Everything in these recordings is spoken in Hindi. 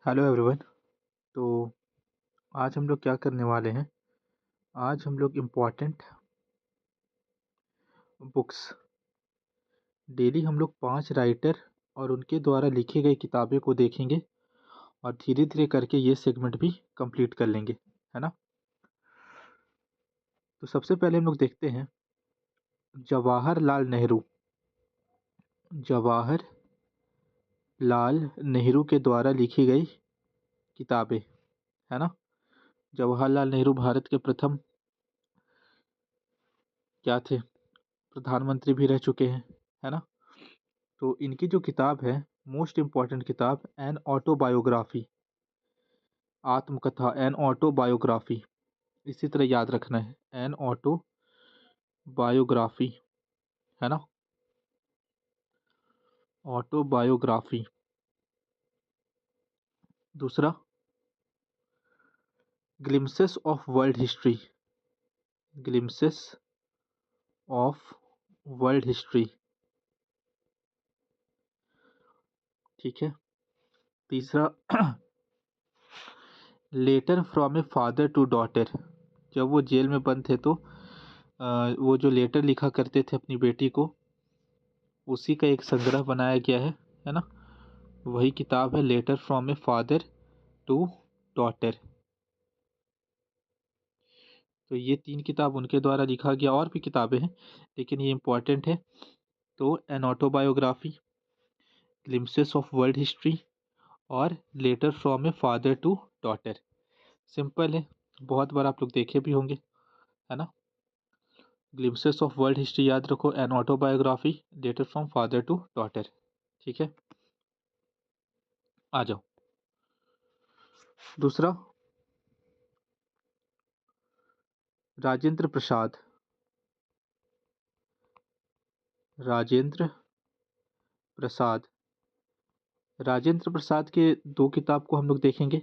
Hello everyone. तो आज हम लोग क्या करने वाले हैं। आज हम लोग इम्पोर्टेंट बुक्स, डेली हम लोग 5 राइटर और उनके द्वारा लिखी गई किताबें को देखेंगे और धीरे धीरे करके ये सेगमेंट भी कंप्लीट कर लेंगे, है ना। तो सबसे पहले हम लोग देखते हैं जवाहरलाल नेहरू। जवाहरलाल नेहरू के द्वारा लिखी गई किताबें, है ना। जवाहरलाल नेहरू भारत के प्रथम क्या थे, प्रधानमंत्री भी रह चुके हैं, है ना। तो इनकी जो किताब है, मोस्ट इम्पॉर्टेंट किताब, एन ऑटोबायोग्राफी, आत्मकथा, एन ऑटोबायोग्राफी, इसी तरह याद रखना है, एन ऑटोबायोग्राफी, है ना, ऑटोबायोग्राफी। दूसरा, glimpses of world history, glimpses of world history, ठीक है। तीसरा, letter from a father to daughter, जब वो जेल में बंद थे तो वो जो लेटर लिखा करते थे अपनी बेटी को, उसी का एक संग्रह बनाया गया है ना। वही किताब है letter from a father to daughter. तो ये 3 किताब उनके द्वारा लिखा गया, और भी किताबें हैं लेकिन ये इम्पोर्टेंट है। तो an autobiography, glimpses of world history और letter from a father to daughter. Simple है, बहुत बार आप लोग देखे भी होंगे, है ना। ग्लिम्सेस ऑफ वर्ल्ड हिस्ट्री याद रखो, an autobiography, letter from father to daughter, ठीक है। आ जाओ दूसरा, राजेंद्र प्रसाद। राजेंद्र प्रसाद, राजेंद्र प्रसाद के 2 किताब को हम लोग देखेंगे।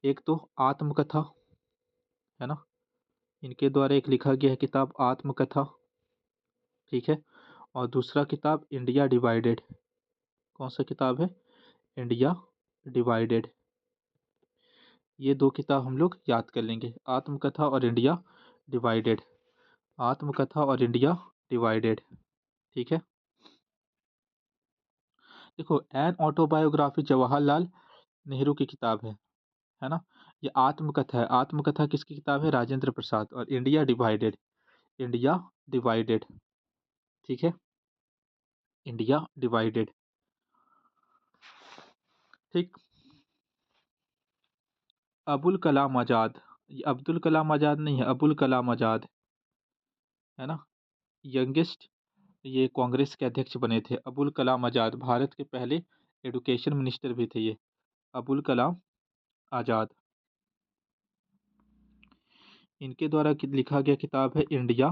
एक तो आत्मकथा, है ना, इनके द्वारा एक लिखा गया है किताब आत्मकथा, ठीक है। और दूसरा किताब इंडिया डिवाइडेड। कौन सा किताब है? India divided. ये 2 किताब हम लोग याद कर लेंगे, आत्मकथा और इंडिया डिवाइडेड, आत्मकथा और इंडिया डिवाइडेड, ठीक है। देखो, एन ऑटोबायोग्राफी जवाहरलाल नेहरू की किताब है ना। ये आत्मकथा है, आत्मकथा किसकी किताब है? राजेंद्र प्रसाद। और इंडिया डिवाइडेड, इंडिया डिवाइडेड, ठीक है, इंडिया डिवाइडेड, ठीक। अबुल कलाम आज़ाद, ये अब्दुल कलाम आज़ाद नहीं है, अबुल कलाम आज़ाद, है ना। यंगेस्ट, ये कांग्रेस के अध्यक्ष बने थे, अबुल कलाम आज़ाद, भारत के पहले एजुकेशन मिनिस्टर भी थे ये, अबुल कलाम आज़ाद। इनके द्वारा लिखा गया किताब है इंडिया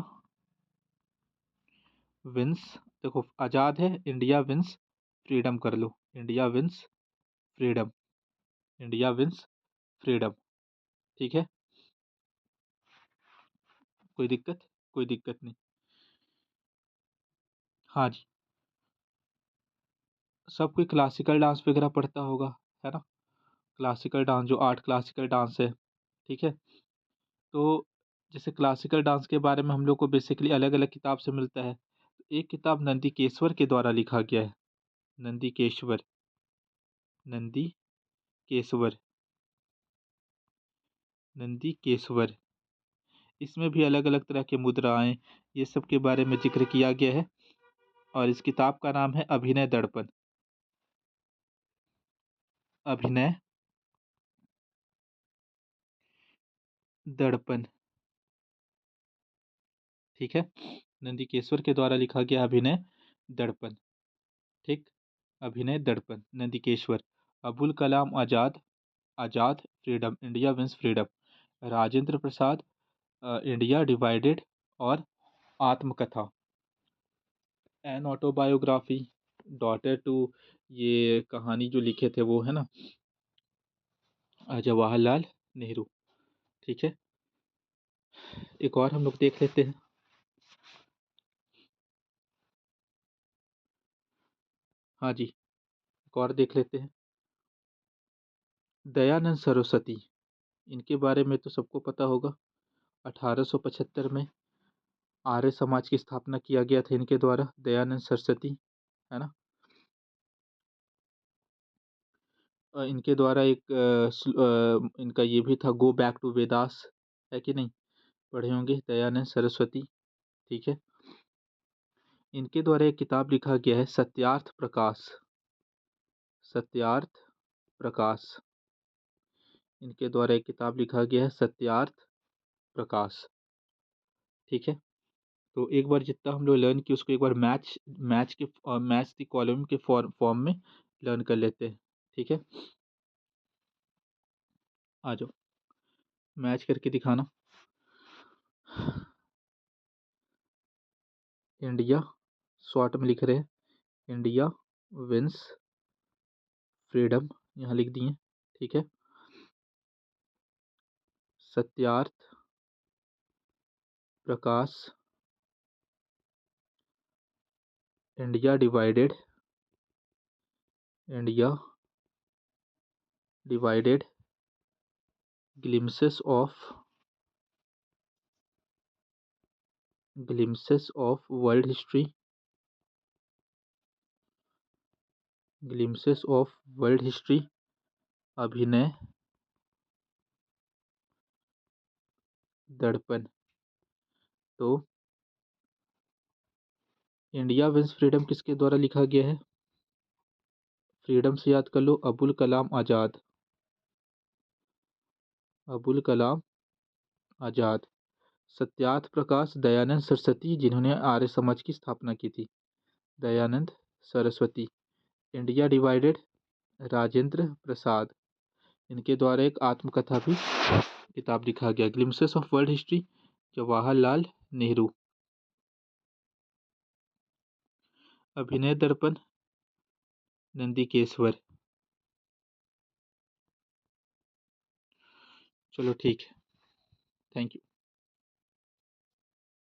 विंस। देखो, आज़ाद है, इंडिया विंस फ्रीडम कर लो, India wins freedom, India wins freedom, ठीक है। कोई दिक्कत? कोई दिक्कत नहीं। हाँ जी, सब कोई क्लासिकल डांस वगैरह पढ़ता होगा, है ना। क्लासिकल डांस, जो आर्ट क्लासिकल डांस है, ठीक है। तो जैसे क्लासिकल डांस के बारे में हम लोग को बेसिकली अलग अलग किताब से मिलता है। एक किताब नंदीकेश्वर के द्वारा लिखा गया है, नंदीकेश्वर, नंदीकेश्वर, नंदीकेश्वर। इसमें भी अलग अलग तरह के मुद्राएं, ये सब के बारे में जिक्र किया गया है। और इस किताब का नाम है अभिनय दर्पण, अभिनय दर्पण, ठीक है। नंदीकेश्वर के द्वारा लिखा गया अभिनय दर्पण, ठीक। Abhinaya Darpan, Nandikeshwar. Abul Kalam Azad, Azad freedom, India wins freedom. Rajendra Prasad, India divided और आत्मकथा। एन ऑटोबायोग्राफी, डॉटर टू, ये कहानी जो लिखे थे वो, है ना, जवाहरलाल नेहरू, ठीक है। एक और हम लोग देख लेते हैं। हाँ जी, एक और देख लेते हैं। दयानंद सरस्वती, इनके बारे में तो सबको पता होगा। 1875 में आर्य समाज की स्थापना किया गया था इनके द्वारा, दयानंद सरस्वती, है ना। इनके द्वारा एक इनका ये भी था, गो बैक टू वेदास, है कि नहीं, पढ़े होंगे, दयानंद सरस्वती। ठीक है। इनके द्वारा एक किताब लिखा गया है, सत्यार्थ प्रकाश। सत्यार्थ प्रकाश, इनके द्वारा एक किताब लिखा गया है, सत्यार्थ प्रकाश। ठीक है। तो एक बार जितना हम लोग लर्न किए उसको एक बार मैच द कॉलम के फॉर्म में लर्न कर लेते हैं। ठीक है, आ जाओ, मैच करके दिखाना। इंडिया, शॉर्ट में लिख रहे हैं, इंडिया विंस फ्रीडम, यहाँ लिख दिए। ठीक है। Satyarth Prakash, India divided, India divided, glimpses of world history, glimpses of world history, Abhinaya Darpan. तो इंडिया विंस फ्रीडम किसके द्वारा लिखा गया है? फ्रीडम से याद कर लो, अबुल कलाम आज़ाद, अबुल कलाम आज़ाद। सत्यार्थ प्रकाश, दयानंद सरस्वती, जिन्होंने आर्य समाज की स्थापना की थी, दयानंद सरस्वती। इंडिया डिवाइडेड, राजेंद्र प्रसाद, इनके द्वारा एक आत्मकथा भी किताब लिखा गया, glimpses of world history, Jawaharlal Nehru. अभिनय दर्पण, नंदीकेश्वर। चलो ठीक है, थैंक यू।